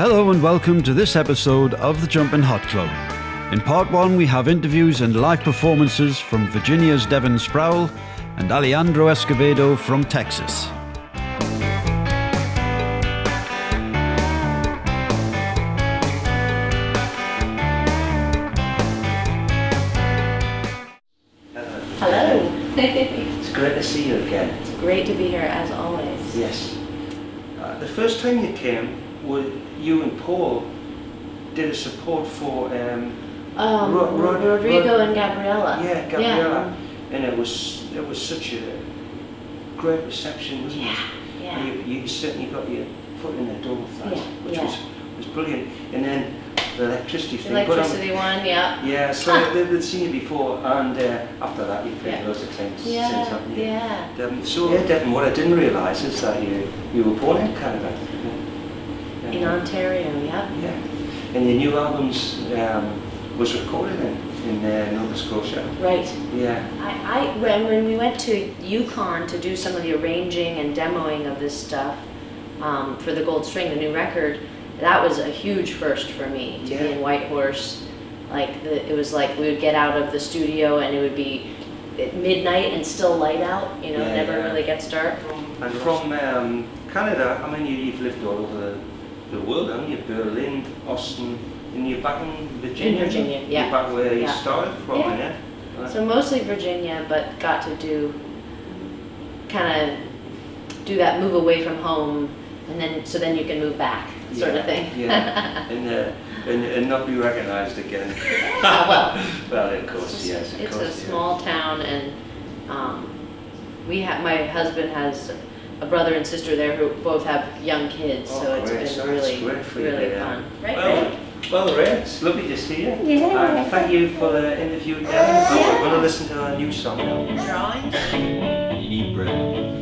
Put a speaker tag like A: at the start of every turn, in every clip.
A: Hello and welcome to this episode of the Jumpin Hot Club. In part 1 we have interviews and live performances from Virginia's Devon Sproule and Alejandro Escovedo from Texas.
B: Hello.
C: It's great to see you again.
B: It's great to be here as always.
C: Yes. The first time you came, you and Paul did a support for
B: Rodrigo and Gabriela.
C: Yeah, Gabriela. And it was such a great reception, wasn't it?
B: Yeah.
C: And you certainly got your foot in the door with that, which
B: yeah.
C: was brilliant. And then the electricity thing.
B: Electricity one, yeah.
C: Yeah, so they'd seen you before, and after that you played loads of times since, haven't you?
B: Yeah.
C: Devon, what I didn't realise is that you were born in Canada.
B: In Ontario, yeah.
C: Yeah. And your new albums was recorded in Nova Scotia.
B: Right.
C: Yeah.
B: When we went to Yukon to do some of the arranging and demoing of this stuff for the Gold String, the new record, that was a huge first for me to be in Whitehorse. It was like we would get out of the studio and it would be at midnight and still light out. Never really gets dark.
C: And from Canada, I mean, you've lived all over the world, haven't you? Berlin, Austin, and you're back in Virginia.
B: In Virginia, yeah.
C: You're back where you started from, yeah. Right.
B: So mostly Virginia, but got to do that move away from home, and then you can move back, sort of thing.
C: Yeah, and not be recognised again.
B: Well,
C: of course, yes.
B: It's a small town, and my husband has a brother and sister there who both have young kids, so it's been really fun.
C: Well, Ray, it's lovely to see you.
B: Yeah.
C: Thank you for the interview again. We're going to listen to our new song now.
B: Drawings?
C: You need bread.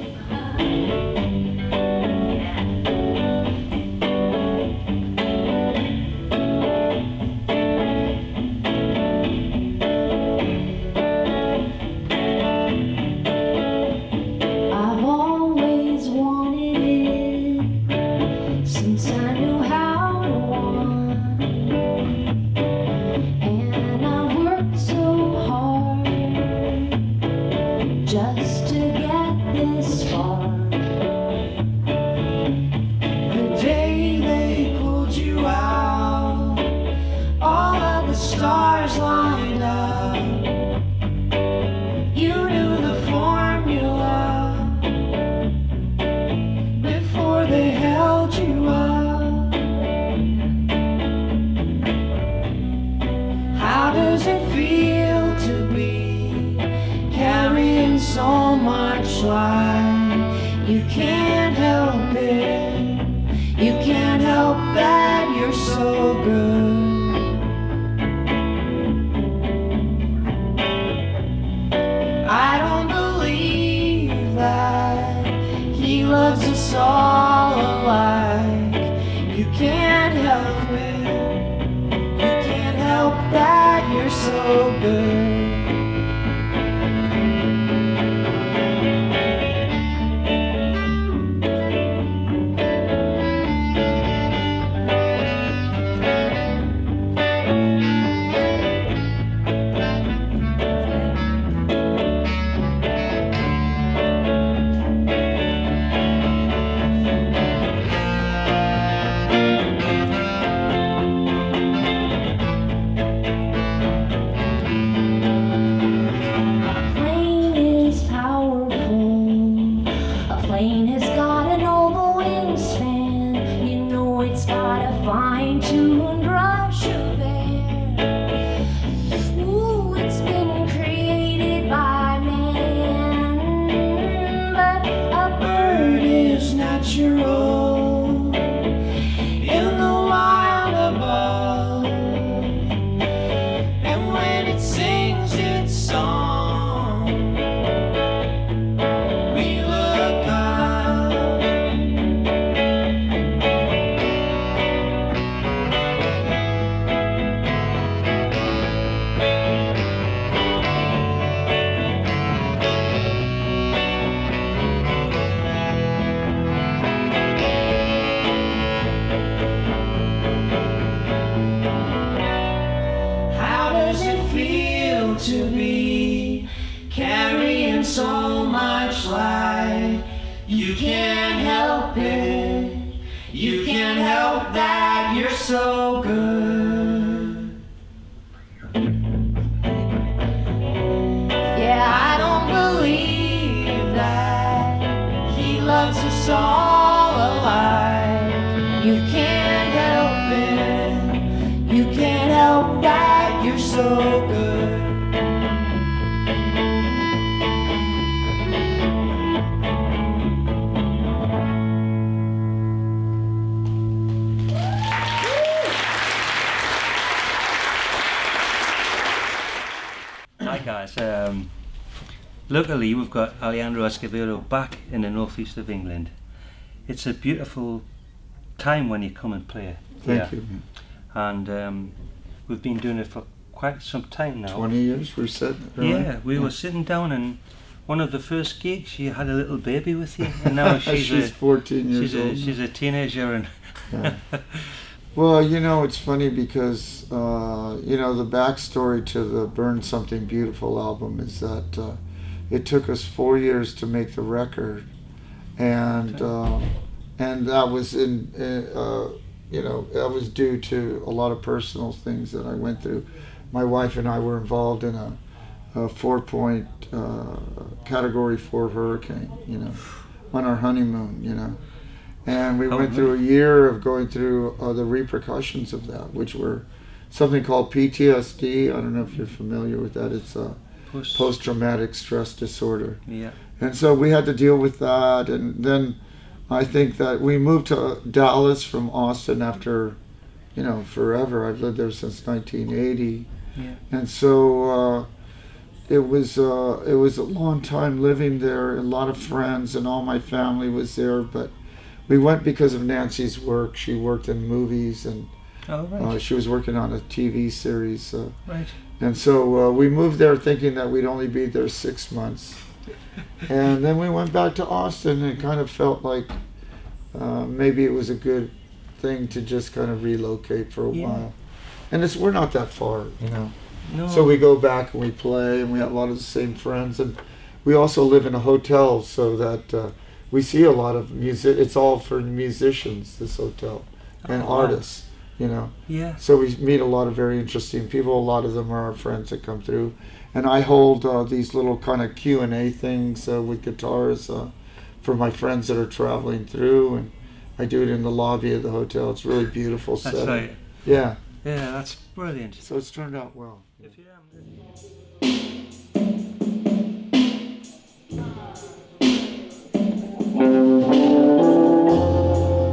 D: Just to get this far. The day they pulled you out, all of the stars lined up. You knew the formula before they held you up. How does it feel to be carrying so much light? You can't help it. You can't help that you're so good. I don't believe that he loves us all alike. You can't help it. You can't help that you're so good. to be, carrying so much light. You can't help it. You can't help that you're so good. Yeah, I don't believe that he loves us all alike. You can't help it. You can't help that you're so good.
C: Hi guys, luckily we've got Alejandro Escovedo back in the northeast of England. It's a beautiful time when you come and play here.
E: Thank you.
C: And we've been doing it for quite some time now.
E: 20 years we're sitting. Right?
C: Yeah, we were sitting down and one of the first gigs you had a little baby with you and now she's
E: 14 years old.
C: She's a teenager and
E: yeah. Well, you know, it's funny because, you know, the backstory to the Burn Something Beautiful album is that it took us 4 years to make the record. And that was you know, that was due to a lot of personal things that I went through. My wife and I were involved in a 4-point Category 4 hurricane, you know, on our honeymoon, you know. And we went through a year of going through the repercussions of that, which were something called PTSD. I don't know if you're familiar with that. It's a post-traumatic stress disorder.
C: Yeah.
E: And so we had to deal with that. And then I think that we moved to Dallas from Austin after, you know, forever. I've lived there since 1980.
C: Yeah.
E: And so it was a long time living there. A lot of friends and all my family was there, but we went because of Nancy's work. She worked in movies and she was working on a TV series.
C: Right.
E: And so we moved there thinking that we'd only be there 6 months. And then we went back to Austin and kind of felt like maybe it was a good thing to just kind of relocate for a while. And we're not that far, you know.
C: No.
E: So we go back and we play and we have a lot of the same friends. And we also live in a hotel so that we see a lot of music. It's all for musicians, this hotel, and artists, you know.
C: Yeah.
E: So we meet a lot of very interesting people. A lot of them are our friends that come through. And I hold these little kind of Q&A things with guitars for my friends that are traveling through. And I do it in the lobby of the hotel. It's really beautiful
C: That's
E: setting.
C: right.
E: Yeah.
C: Yeah, that's brilliant.
E: So it's turned out well.
C: If you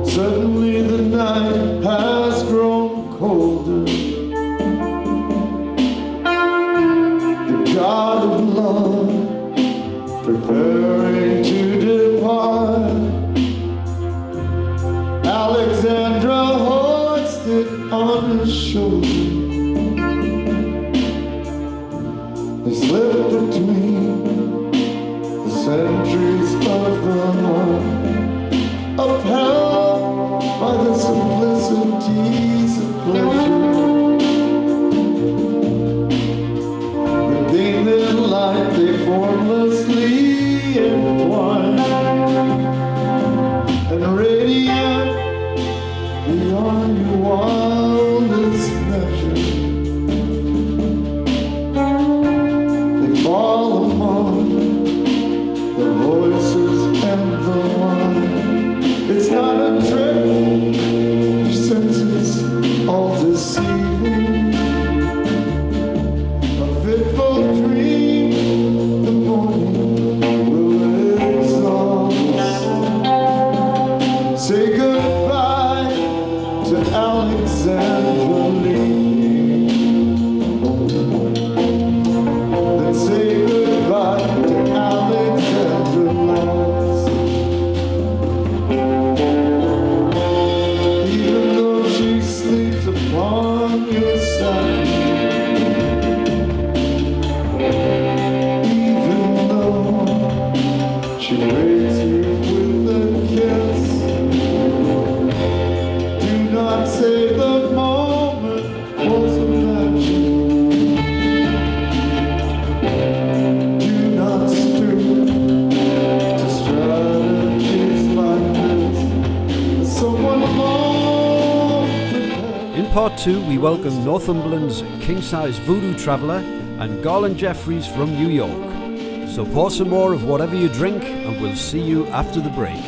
E: Suddenly the night has grown colder. The God of love preparing to depart. Alexandra hoisted on his shoulder. They slipped between the centuries of the night, upheld by the simplicities of pleasure. They gained their light, they formlessly entwined, and radiant beyond your wildest measure. They follow
A: part 2, we welcome Northumberland's king-size voodoo traveller and Garland Jeffries from New York. So pour some more of whatever you drink, and we'll see you after the break.